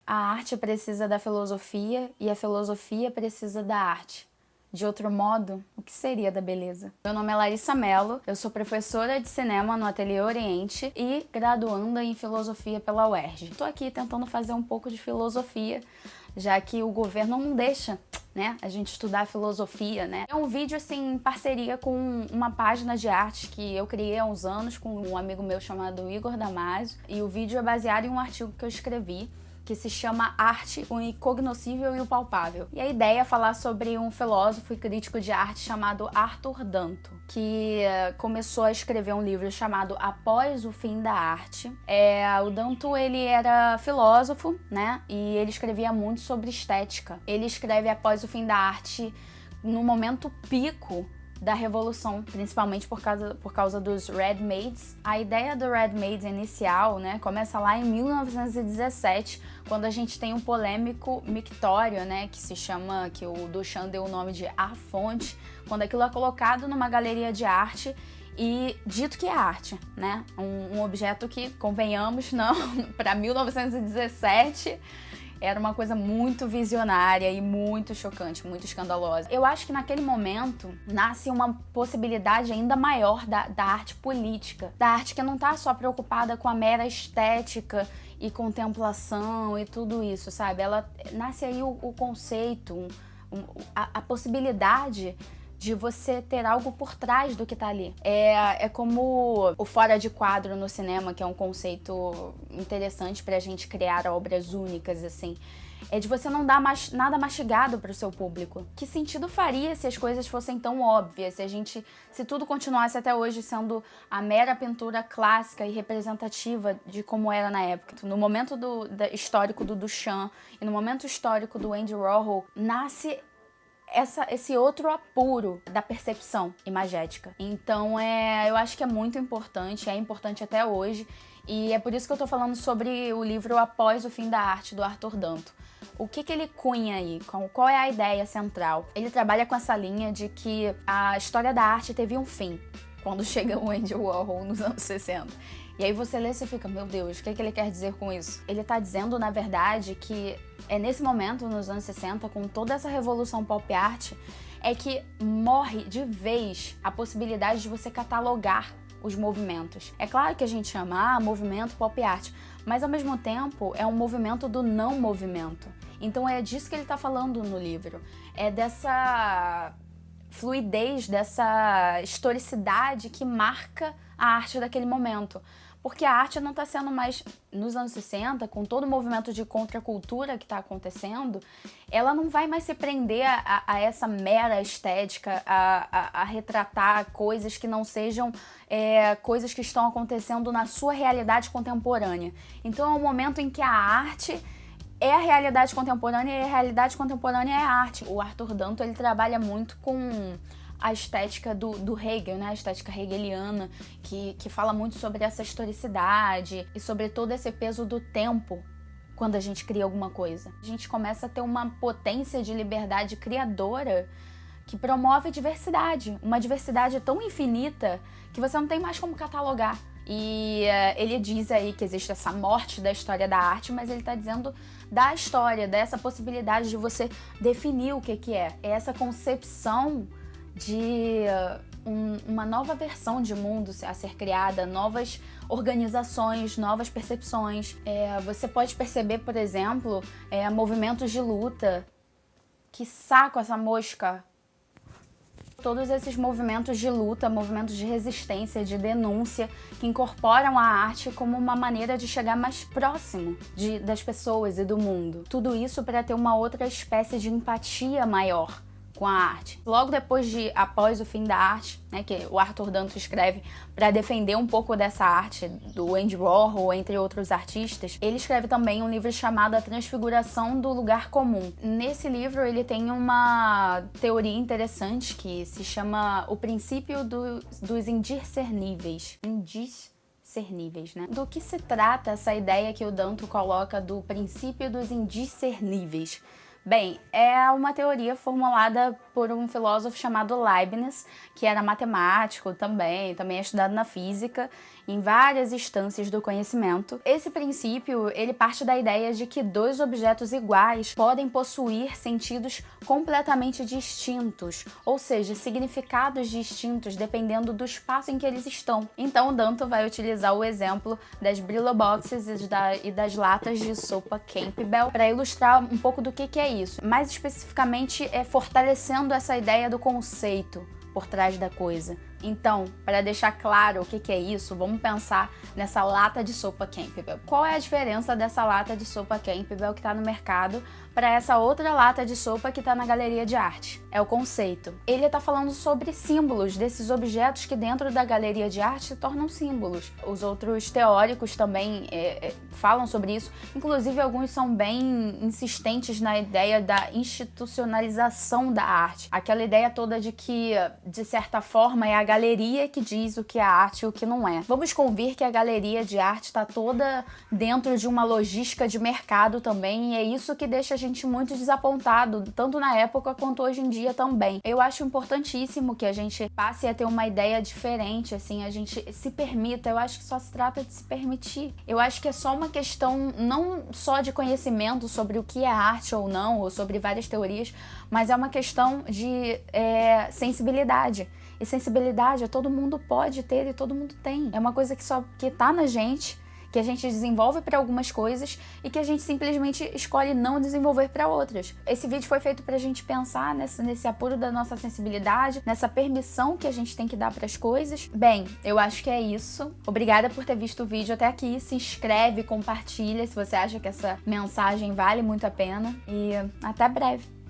A arte precisa da filosofia e a filosofia precisa da arte. De outro modo, o que seria da beleza? Meu nome é Larissa Mello, eu sou professora de cinema no Ateliê Oriente e graduanda em filosofia pela UERJ. Estou aqui tentando fazer um pouco de filosofia, já que o governo não deixa, né, a gente estudar filosofia, né? É um vídeo, assim, em parceria com uma página de arte que eu criei há uns anos com um amigo meu chamado Igor Damasio, e o vídeo é baseado em um artigo que eu escrevi que se chama Arte, o Incognoscível e o Palpável. E a ideia é falar sobre um filósofo e crítico de arte chamado Arthur Danto, que começou a escrever um livro chamado Após o Fim da Arte. O Danto, ele era filósofo, né? E ele escrevia muito sobre estética. Ele escreve Após o Fim da Arte no momento pico da Revolução, principalmente por causa dos Red Maids. A ideia do Red Maids inicial, né, começa lá em 1917, quando a gente tem um polêmico mictório, né, que o Duchamp deu o nome de A Fonte, quando aquilo é colocado numa galeria de arte e dito que é arte, né, um objeto que, convenhamos, não, para 1917... era uma coisa muito visionária e muito chocante, muito escandalosa. Eu acho que naquele momento nasce uma possibilidade ainda maior da arte política, da arte que não tá só preocupada com a mera estética e contemplação e tudo isso, sabe? Ela nasce aí o conceito, a possibilidade de você ter algo por trás do que tá ali. É como o fora de quadro no cinema, que é um conceito interessante pra gente criar obras únicas, assim. É de você não dar nada mastigado pro seu público. Que sentido faria se as coisas fossem tão óbvias? Se tudo continuasse até hoje sendo a mera pintura clássica e representativa de como era na época. No momento histórico do Duchamp e no momento histórico do Andy Warhol, nasce esse outro apuro da percepção imagética. Então, eu acho que é muito importante, é importante até hoje, e é por isso que eu tô falando sobre o livro Após o Fim da Arte, do Arthur Danto. O que ele cunha aí? Qual é a ideia central? Ele trabalha com essa linha de que a história da arte teve um fim, quando chega o Andy Warhol nos anos 60. E aí você lê e você fica, meu Deus, o que ele quer dizer com isso? Ele tá dizendo, na verdade, que é nesse momento, nos anos 60, com toda essa revolução pop art, é que morre de vez a possibilidade de você catalogar os movimentos. É claro que a gente chama movimento pop art, mas ao mesmo tempo é um movimento do não movimento. Então é disso que ele tá falando no livro. É dessa fluidez, dessa historicidade que marca a arte daquele momento. Porque a arte não está sendo mais, nos anos 60, com todo o movimento de contracultura que está acontecendo, ela não vai mais se prender a essa mera estética, a retratar coisas que não sejam coisas que estão acontecendo na sua realidade contemporânea. Então é um momento em que a arte é a realidade contemporânea e a realidade contemporânea é a arte. O Arthur Danto, ele trabalha muito com a estética do Hegel, né? A estética hegeliana, que fala muito sobre essa historicidade e sobre todo esse peso do tempo quando a gente cria alguma coisa. A gente começa a ter uma potência de liberdade criadora que promove diversidade, uma diversidade tão infinita que você não tem mais como catalogar. E ele diz aí que existe essa morte da história da arte, mas ele está dizendo da história, dessa possibilidade de você definir o que é. É essa concepção de uma nova versão de mundo a ser criada, novas organizações, novas percepções. Você pode perceber, por exemplo, movimentos de luta. Que saco essa mosca! Todos esses movimentos de luta, movimentos de resistência, de denúncia, que incorporam a arte como uma maneira de chegar mais próximo das pessoas e do mundo. Tudo isso para ter uma outra espécie de empatia maior com a arte. Logo depois Após o Fim da Arte, né, que o Arthur Danto escreve para defender um pouco dessa arte do Andy Warhol, entre outros artistas, ele escreve também um livro chamado A Transfiguração do Lugar Comum. Nesse livro ele tem uma teoria interessante que se chama o princípio dos indiscerníveis. Indiscerníveis, né? Do que se trata essa ideia que o Danto coloca do princípio dos indiscerníveis? Bem, é uma teoria formulada por um filósofo chamado Leibniz, que era matemático também é estudado na física, em várias instâncias do conhecimento. Esse princípio, ele parte da ideia de que dois objetos iguais podem possuir sentidos completamente distintos, ou seja, significados distintos dependendo do espaço em que eles estão. Então, o Danton vai utilizar o exemplo das Brillo Boxes e das latas de sopa Campbell para ilustrar um pouco do que é isso. Mais especificamente, fortalecendo essa ideia do conceito por trás da coisa. Então, para deixar claro o que é isso, vamos pensar nessa lata de sopa Campbell. Qual é a diferença dessa lata de sopa Campbell que está no mercado para essa outra lata de sopa que está na galeria de arte? É o conceito. Ele está falando sobre símbolos, desses objetos que dentro da galeria de arte se tornam símbolos. Os outros teóricos também falam sobre isso, inclusive alguns são bem insistentes na ideia da institucionalização da arte. Aquela ideia toda de que, de certa forma, é a galeria que diz o que é arte e o que não é. Vamos convir que a galeria de arte está toda dentro de uma logística de mercado também, e é isso que deixa a gente muito desapontado, tanto na época quanto hoje em dia também. Eu acho importantíssimo que a gente passe a ter uma ideia diferente, assim, a gente se permita. Eu acho que só se trata de se permitir. Eu acho que é só uma questão não só de conhecimento sobre o que é arte ou não, ou sobre várias teorias, mas é uma questão de sensibilidade. E sensibilidade todo mundo pode ter e todo mundo tem. É uma coisa que tá na gente, que a gente desenvolve para algumas coisas e que a gente simplesmente escolhe não desenvolver para outras. Esse vídeo foi feito pra gente pensar nesse apuro da nossa sensibilidade, nessa permissão que a gente tem que dar para as coisas. Bem, eu acho que é isso. Obrigada por ter visto o vídeo até aqui. Se inscreve, compartilha se você acha que essa mensagem vale muito a pena e até breve.